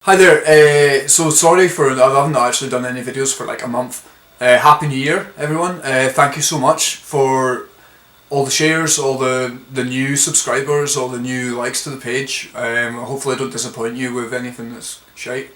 Hi there, so sorry for, I haven't actually done any videos for like a month. Happy New Year everyone, thank you so much for all the shares, all the new subscribers, all the new likes to the page. Hopefully I don't disappoint you with anything that's shite.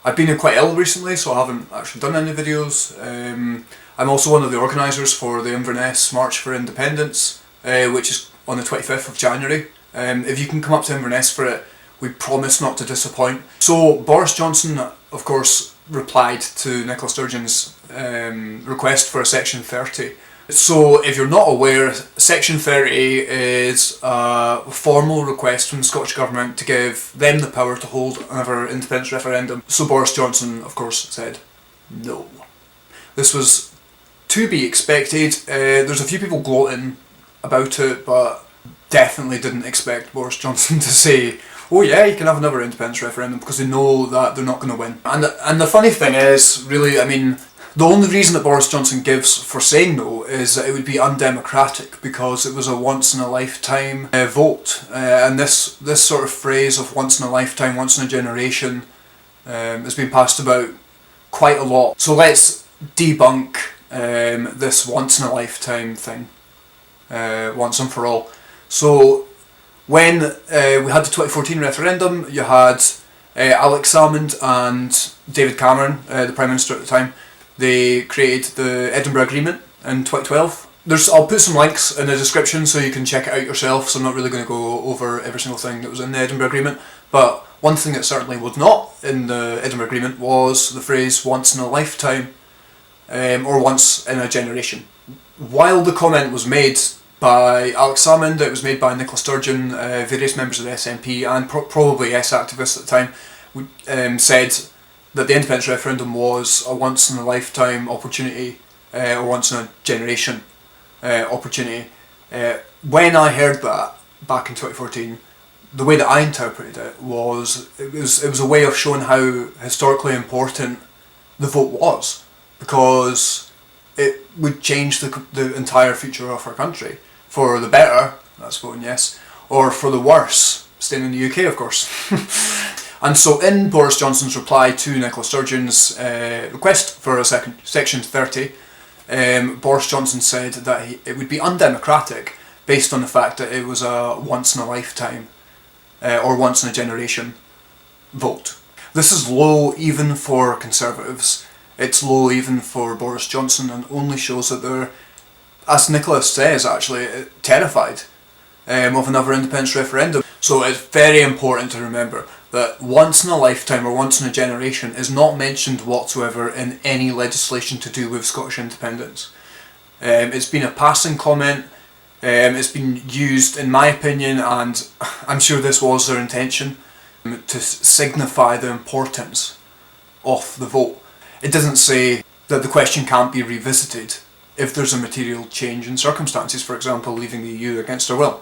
I've been quite ill recently, so I haven't actually done any videos. I'm also one of the organisers for the Inverness March for Independence, which is on the 25th of January. If you can come up to Inverness for it, we promise not to disappoint. So Boris Johnson, of course, replied to Nicola Sturgeon's request for a Section 30. So if you're not aware, Section 30 is a formal request from the Scottish Government to give them the power to hold another independence referendum. So Boris Johnson, of course, said no. This was to be expected. There's a few people gloating about it, but definitely didn't expect Boris Johnson to say, oh yeah, you can have another independence referendum, because they know that they're not going to win. And the funny thing is, really, I mean, the only reason that Boris Johnson gives for saying no is that it would be undemocratic, because it was a once-in-a-lifetime vote. And this sort of phrase of once-in-a-lifetime, once-in-a-generation has been passed about quite a lot. So let's debunk this once-in-a-lifetime thing once and for all. So when we had the 2014 referendum, you had Alex Salmond and David Cameron, the Prime Minister at the time. They created the Edinburgh Agreement in 2012. I'll put some links in the description so you can check it out yourself, so I'm not really going to go over every single thing that was in the Edinburgh Agreement. But one thing that certainly was not in the Edinburgh Agreement was the phrase once in a lifetime or once in a generation. While the comment was made by Alex Salmond, it was made by Nicola Sturgeon, various members of the SNP and probably Yes activists at the time, said that the independence referendum was a once in a lifetime opportunity or once in a generation opportunity. When I heard that back in 2014, the way that I interpreted it was a way of showing how historically important the vote was, because it would change the entire future of our country. For the better, that's voting yes, or for the worse, staying in the UK, of course. And so in Boris Johnson's reply to Nicola Sturgeon's request for a Section 30, Boris Johnson said that it would be undemocratic based on the fact that it was a once-in-a-lifetime or once-in-a-generation vote. This is low even for Conservatives. It's low even for Boris Johnson, and only shows that they're, as Nicola says actually, terrified of another independence referendum. So it's very important to remember that once in a lifetime or once in a generation is not mentioned whatsoever in any legislation to do with Scottish independence. It's been a passing comment, it's been used, in my opinion, and I'm sure this was their intention, to signify the importance of the vote. It doesn't say that the question can't be revisited if there's a material change in circumstances, for example leaving the EU against our will.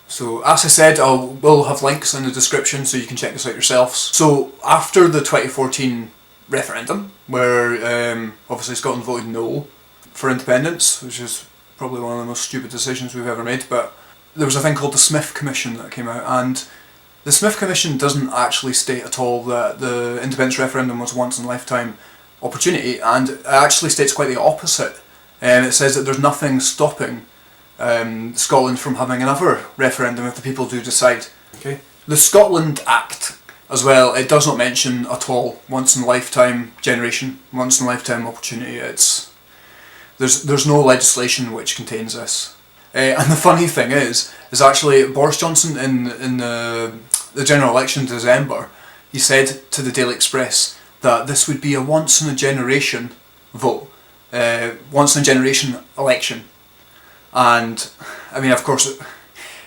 So as I said, we'll have links in the description so you can check this out yourselves. So after the 2014 referendum, where obviously Scotland voted no for independence, which is probably one of the most stupid decisions we've ever made, but there was a thing called the Smith Commission that came out, and the Smith Commission doesn't actually state at all that the independence referendum was a once in a lifetime opportunity, and it actually states quite the opposite. It says that there's nothing stopping Scotland from having another referendum if the people do decide. Okay. The Scotland Act as well, it does not mention at all once in a lifetime generation, once in a lifetime opportunity. There's no legislation which contains this. And the funny thing is actually Boris Johnson in the general election in December, he said to the Daily Express that this would be a once in a generation vote, once in a generation election. And I mean, of course,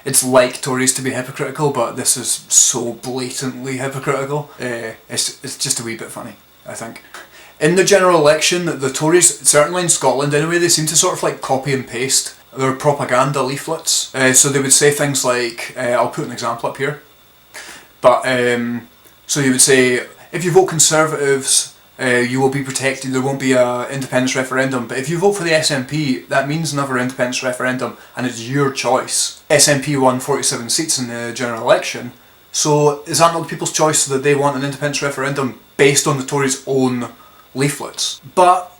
it's like Tories to be hypocritical, but this is so blatantly hypocritical. It's just a wee bit funny, I think. In the general election, the Tories, certainly in Scotland anyway, they seem to sort of like copy and paste their propaganda leaflets. So they would say things like, I'll put an example up here, but so you would say, if you vote Conservatives, you will be protected, there won't be an independence referendum, but if you vote for the SNP, that means another independence referendum, and it's your choice. SNP won 47 seats in the general election, So is that not the people's choice that they want an independence referendum based on the Tories' own leaflets? But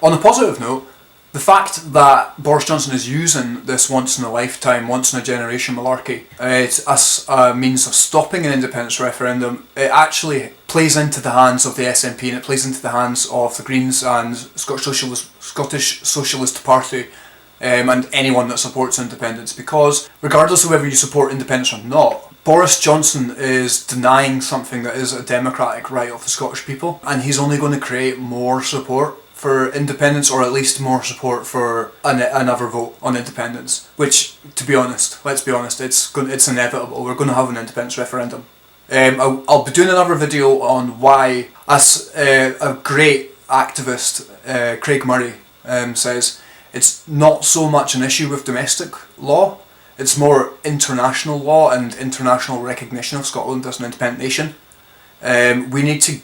on a positive note, the fact that Boris Johnson is using this once-in-a-lifetime, once-in-a-generation malarkey as a means of stopping an independence referendum, it actually plays into the hands of the SNP and it plays into the hands of the Greens and Scottish Socialist Party and anyone that supports independence, because regardless of whether you support independence or not, Boris Johnson is denying something that is a democratic right of the Scottish people, and he's only going to create more support for independence, or at least more support for another vote on independence, which, to be honest, let's be honest, it's inevitable. We're going to have an independence referendum. I'll be doing another video on why, as a great activist, Craig Murray, says, it's not so much an issue with domestic law, it's more international law and international recognition of Scotland as an independent nation. We need to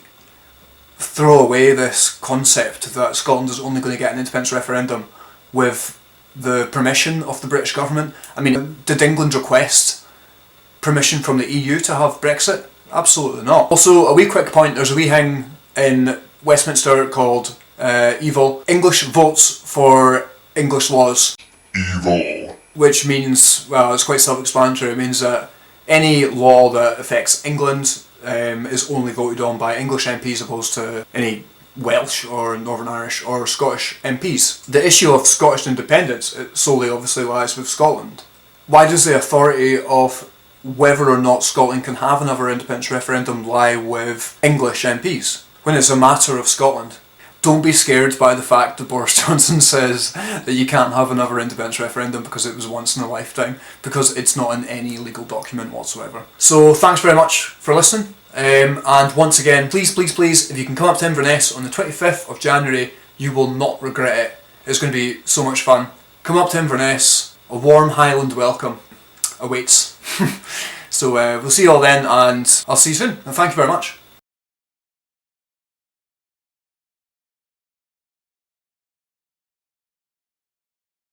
throw away this concept that Scotland is only going to get an independence referendum with the permission of the British government. I mean, did England request permission from the EU to have Brexit? Absolutely not. Also, a wee quick point, there's a wee thing in Westminster called EVIL, English votes for English laws. EVIL. Which means, well, it's quite self-explanatory. It means that any law that affects England is only voted on by English MPs opposed to any Welsh or Northern Irish or Scottish MPs. The issue of Scottish independence solely obviously lies with Scotland. Why does the authority of whether or not Scotland can have another independence referendum lie with English MPs when it's a matter of Scotland? Don't be scared by the fact that Boris Johnson says that you can't have another independence referendum because it was once in a lifetime, because it's not in any legal document whatsoever. So thanks very much for listening, and once again, please, if you can come up to Inverness on the 25th of January, you will not regret it. It's going to be so much fun. Come up to Inverness, a warm Highland welcome awaits. So we'll see you all then, and I'll see you soon, and thank you very much.